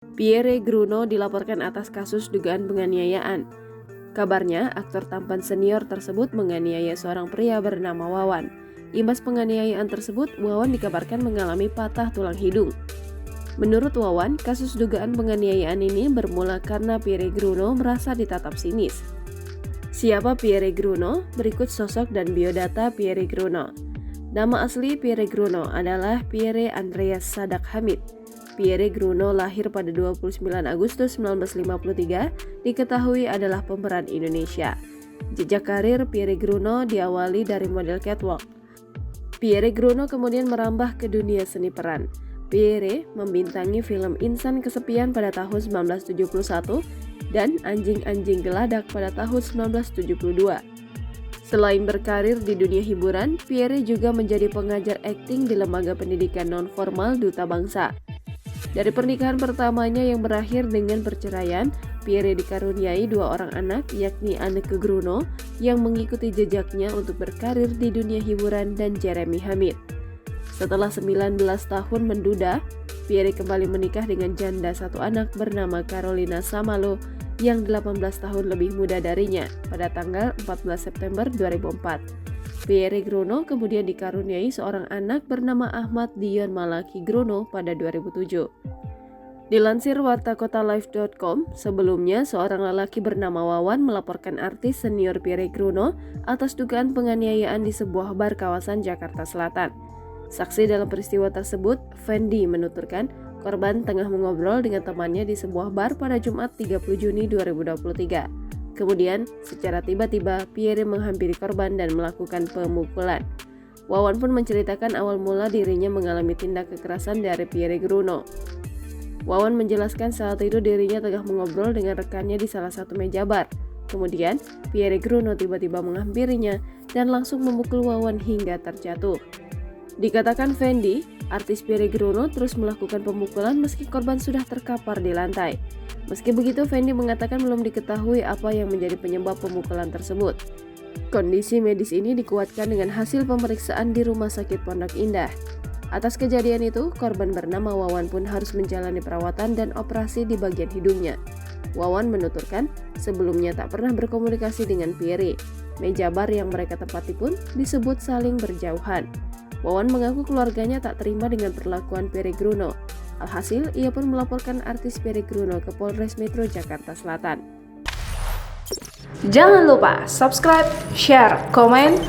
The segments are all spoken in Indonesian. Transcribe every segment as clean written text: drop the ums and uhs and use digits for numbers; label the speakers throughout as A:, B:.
A: Pierre Gruno dilaporkan atas kasus dugaan penganiayaan. Kabarnya, aktor tampan senior tersebut menganiaya seorang pria bernama Wawan. Imbas penganiayaan tersebut, Wawan dikabarkan mengalami patah tulang hidung. Menurut Wawan, kasus dugaan penganiayaan ini bermula karena Pierre Gruno merasa ditatap sinis. Siapa Pierre Gruno? Berikut sosok dan biodata Pierre Gruno. Nama asli Pierre Gruno adalah Pierre Andreas Sadak Hamid. Pierre Gruno lahir pada 29 Agustus 1953, diketahui adalah pemeran Indonesia. Jejak karir Pierre Gruno diawali dari model catwalk. Pierre Gruno kemudian merambah ke dunia seni peran. Pierre membintangi film Insan Kesepian pada tahun 1971 dan Anjing-Anjing Geladak pada tahun 1972. Selain berkarir di dunia hiburan, Pierre juga menjadi pengajar akting di lembaga pendidikan non-formal Duta Bangsa. Dari pernikahan pertamanya yang berakhir dengan perceraian, Pierre dikaruniai 2 orang anak, yakni Anneke Gruno yang mengikuti jejaknya untuk berkarir di dunia hiburan dan Jeremy Hamid. Setelah 19 tahun menduda, Pierre kembali menikah dengan janda 1 anak bernama Carolina Samalo yang 18 tahun lebih muda darinya pada tanggal 14 September 2004. Pierre Gruno kemudian dikaruniai seorang anak bernama Ahmad Dion Malaki Gruno pada 2007. Dilansir wartakotalive.com, sebelumnya seorang lelaki bernama Wawan melaporkan artis senior Pierre Gruno atas dugaan penganiayaan di sebuah bar kawasan Jakarta Selatan. Saksi dalam peristiwa tersebut, Fendi, menuturkan korban tengah mengobrol dengan temannya di sebuah bar pada Jumat 30 Juni 2023. Kemudian, secara tiba-tiba, Pierre menghampiri korban dan melakukan pemukulan. Wawan pun menceritakan awal mula dirinya mengalami tindak kekerasan dari Pierre Gruno. Wawan menjelaskan saat itu dirinya tengah mengobrol dengan rekannya di salah satu meja bar. Kemudian, Pierre Gruno tiba-tiba menghampirinya dan langsung memukul Wawan hingga terjatuh. Dikatakan Fendi, artis Pierre Gruno terus melakukan pemukulan meski korban sudah terkapar di lantai. Meski begitu, Fendi mengatakan belum diketahui apa yang menjadi penyebab pemukulan tersebut. Kondisi medis ini dikuatkan dengan hasil pemeriksaan di Rumah Sakit Pondok Indah. Atas kejadian itu, korban bernama Wawan pun harus menjalani perawatan dan operasi di bagian hidungnya. Wawan menuturkan sebelumnya tak pernah berkomunikasi dengan Pierre. Meja bar yang mereka tempati pun disebut saling berjauhan. Wawan mengaku keluarganya tak terima dengan perlakuan Pierre Gruno. Alhasil, ia pun melaporkan artis Pierre Gruno ke Polres Metro Jakarta Selatan.
B: Jangan lupa subscribe, share, komen,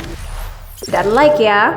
B: dan like ya!